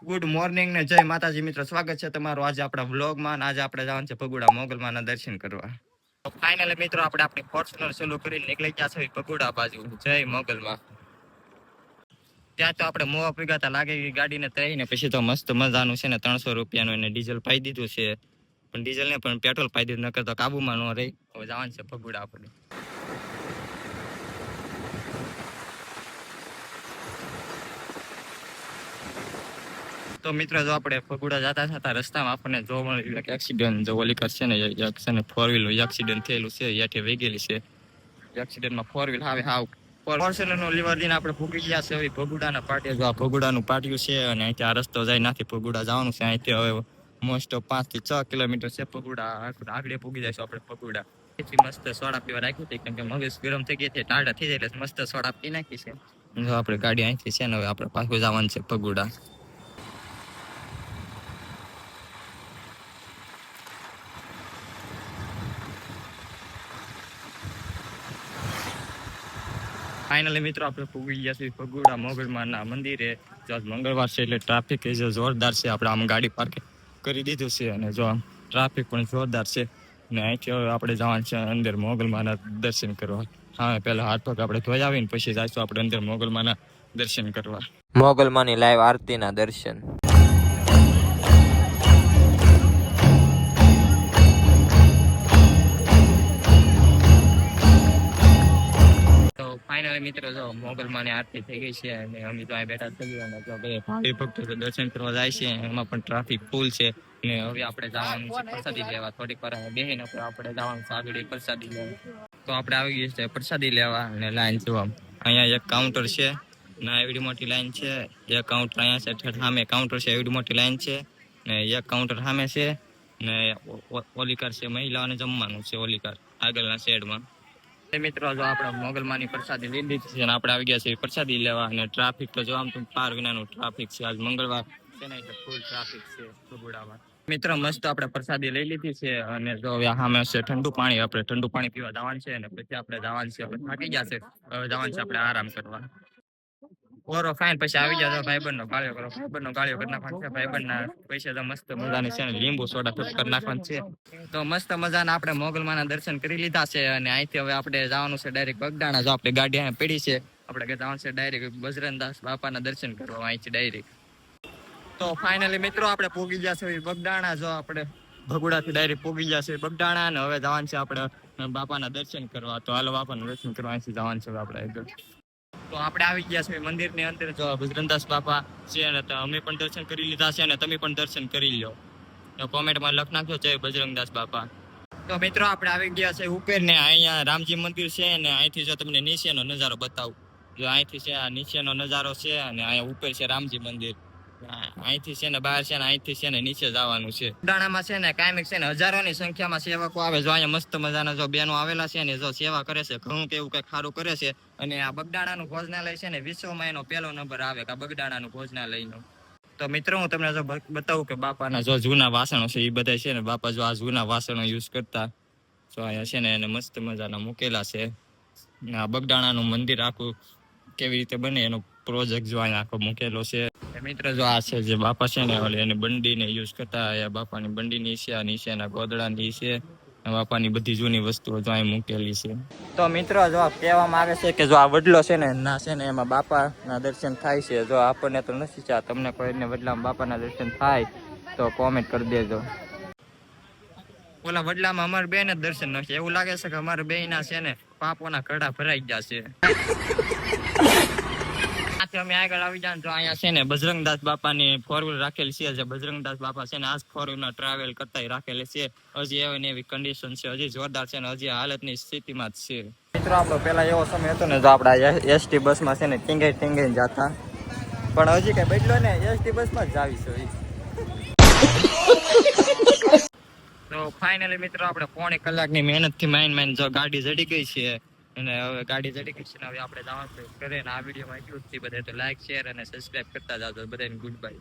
Good morning ને જય માતાજી મિત્રો, સ્વાગત છે તમારું આજે આપણા વ્લોગમાં. આજે આપણે જવાનું છે ભગુડા મોગલમાના દર્શન કરવા. ફાઇનલી મિત્રો આપણે આપણી ફોર્ચ્યુનર ચાલુ કરીને નીકળી ગયા છે ભગુડા બાજુ જય મોગલમાં. ત્યાં તો આપણે મોવા પીગાતા લાગે ગાડીને તઈને પછી તો મસ્ત મજાનું છે ને 300 રૂપિયાનું એને ડીઝલ પાઈ દીધું છે. પણ ડીઝલ ને પણ પેટ્રોલ પાઈ દીધું, નકર તો કાબુમાં ન રહી. હવે જવાનું છે ભગુડા આપણે. તો મિત્રો જો આપણે ભગુડા જતા હતા રસ્તામાં આપણને જોવા મળ્યું એક એક્સિડન્ટ. જો ઓલી કર છે ને ફોર વ્હીલ એક્સિડન્ટ થયેલું છે, યાઠે વેગેલી છે. એક્સિડન્ટમાં ફોર વ્હીલ હાવ ફોર્ચ્યુનરનો લીવર દઈને આપણે ભૂગી ગયા છે હવે ભગુડાના પાટિયા. જો આ ભગુડાનું પાટિયું છે અને અહીંથી આ રસ્તો જાય નાથી ભગુડા જવાનું છે. અહીંથી હવે મોસ્ટ ઓફ 5 થી 6 કિલોમીટર છે ભગુડા. આગળ પૂગી જઈશું આપણે ભગુડા. એટલી મસ્ત સોડા પીવા રાખી હતી કેમ કે મગજ ગરમ થઈ ગઈ હતી, ટાઢા થઈ જાય એટલે મસ્ત સોડા પી નાખી છે. જો આપણે ગાડી અહીંથી છે ને હવે આપણે પાછું જવાનું છે ભગુડા. ફાઇનલી મિત્રો આપણે પૂગી ગયા છીએ ભગુડા મોગલમાના મંદિરે. જો આજ મંગળવાર છે એટલે ટ્રાફિક જોરદાર છે. આપણે આમ ગાડી પાર્ક કરી દીધું છે અને જો આમ ટ્રાફિક પણ જોરદાર છે. ને અહીંથી હવે આપણે જવાનું છે અંદર મોગલમાના દર્શન કરવા. હા, પહેલા હાથ પગ આપણે ધોઈ આવીને પછી જઈશું આપણે અંદર મોગલમાના દર્શન કરવા. મોગલમાની લાઈવ આરતીના દર્શન. ફાઇનલી મિત્રો જો મોગલમાની આરતી થઈ ગઈ છે અને અમે તો અહીં બેઠા થઈ અને જો ભાઈ ભક્તો દર્શન કરવા જાય છે. એમાં પણ ટ્રાફિક ફૂલ છે ને હવે આપણે જવાનું છે પ્રસાદી લેવા. થોડીક વાર બેહીને આપણે જવાનું છે આગળ પ્રસાદી લેવા. તો આપણે આવી ગઈ છે પ્રસાદી લેવા અને લાઈન જોવા. અહીંયા એક કાઉન્ટર છે ના એવડી મોટી લાઈન છે. એક કાઉન્ટર અહીંયા છે, સામે કાઉન્ટર છે, એવડી મોટી લાઈન છે ને એક કાઉન્ટર સામે છે ને ઓલીકાર છે, મહિલાઓને જમવાનું છે ઓલીકાર આગળના સાઈડમાં. મિત્રો જો આપણે મોગલમાની પ્રસાદી લીધી છે અને આપણે આવી ગયા છે પ્રસાદી લેવા. અને ટ્રાફિક તો જો આમ તો પાર વિનાનું ટ્રાફિક છે. આજ મંગળવાર છે ને એટલે ફૂલ ટ્રાફિક છે ભગુડામાં. મિત્રો મસ્ત આપણે પ્રસાદી લઈ લીધી છે અને જો સામે છે ઠંડુ પાણી. આપણે ઠંડુ પાણી પીવા જવાનું છે અને પછી આપણે જવાનું છે, આપણે થાકી ગયા છે હવે જવાનું છે આપણે આરામ કરવા. ઓરો ફાઈન પછી આવી જાય ભાઈબંધનો ગાળ્યો કરો, ભાઈબંધનો ગાળ્યો કરી નાખવાનો છે. ભાઈબંધના પૈસા તો મસ્ત મજાની છે ને લીંબુ સોડા કરી નાખવાનું છે. તો મસ્ત મજાના આપણે મોગલમાના દર્શન કરી લીધા છે અને અહીંથી હવે આપણે જવાનું છે ડાયરેક્ટ બગદાણા. જો આપણે ગાડી અહીંયા પડી છે, આપણે જવાનું છે ડાયરેક્ટ બજરંગદાસ બાપાના દર્શન કરવા અહીંથી ડાયરેક્ટ. તો ફાઇનલી મિત્રો આપણે પોગી ગયા છે બગદાણા. જો આપણે ભગુડાથી ડાયરેક્ટ પોગી ગયા છે બગદાણા અને હવે જવાનું છે આપણે બાપાના દર્શન કરવા. તો હાલો બાપાના દર્શન કરવા અહીંથી જવાનું છે આપણે આગળ. તો આપણે આવી ગયા છે મંદિરની અંદર. જો બજરંગદાસ બાપા છે ને તો અમે પણ દર્શન કરી લીધા છે અને તમે પણ દર્શન કરી લો. તો કોમેન્ટમાં લખ નાખજો જય બજરંગદાસ બાપા. તો મિત્રો આપણે આવી ગયા છે ઉપર ને અહીંયા રામજી મંદિર છે ને અહીંથી જો તમને નીચેનો નજારો બતાવું. જો અહીંથી છે આ નીચેનો નજારો છે અને અહીંયા ઉપર છે રામજી મંદિર. અહીંથી છે ને બહાર છે ને અહીંથી છે ને નીચે જવાનું છે. બગદાણામાં છે ને કાયમિક છે ને હજારોની સંખ્યામાં સેવકો આવે. જો અહીંયા મસ્ત મજાના જો બેનો આવેલા છે ને જો સેવા કરે છે, ઘણું કેવું કઈ સારું કરે છે. અને આ બગદાણાનું ભોજનાલય છે ને વિશ્વમાં એનો પહેલો નંબર આવે કે આ બગદાણાનું ભોજનાલયનો. તો મિત્રો હું તમને જો બતાવું કે બાપાના જો જૂના વાસણો છે એ બધા છે ને બાપા જો આ જૂના વાસણો યુઝ કરતા. તો અહીંયા છે ને એને મસ્ત મજાના મૂકેલા છે. આ બગદાણાનું મંદિર આખું કેવી રીતે બને એનો પ્રોજેક્ટ જો અહીંયા આખો મૂકેલો છે. મિત્રો જો આ છે જે બાપા છે ને એને બંડીને યુઝ કરતા. બાપાની બંડીની છે, આ નીચેના ગોદડાની છે, બાપાની બધી જૂની વસ્તુઓ જો અહીં મૂકેલી છે. તો મિત્રો જો કહેવામાં આવે છે કે જો આ વડલો છે ને ના છે ને એમાં બાપાના દર્શન થાય છે. જો આપણને તો નથી છે, તમને કોઈને વડલામાં બાપાના દર્શન થાય તો કોમેન્ટ કરી દેજો. ઓલા વડલામાં અમારા બેન જ દર્શન નથી. એવું લાગે છે કે અમારા બેના છે ને પાપોના ઘડા ભરાઈ ગયા છે. અમે આગળ આવી જાય તો અહીંયા છે ને બજરંગદાસ બાપાની ફોર વ્હીલ રાખેલી છે. જે બજરંગદાસ બાપા છે ને આજ ફોર વ્હીલમાં ટ્રાવેલ કરતા રાખેલી છે. હજી એવી ને એવી કન્ડિશન છે, હજી જોરદાર છે ને હજી હાલતની સ્થિતિમાં જ છે. મિત્રો આપણો પેલા એવો સમય હતો ને જો આપડા એસટી બસમાં છે ને ટીંગાઈ જતા, પણ હજી કઈ બદલો ને એસટી બસમાં જ જાવી છે. તો ફાઇનલી મિત્રો આપણે પોણી કલાકની મહેનતથી માઇન જો ગાડી જડી ગઈ છે અને હવે ગાડી જડી ગઈ છે ને હવે આપણે જવાનું છે ઘરે. આ વિડીયોમાં એટલું જ છે. બધા તો લાઈક, શેર અને સબસ્ક્રાઇબ કરતા જાજો. બધાને ગુડ બાય.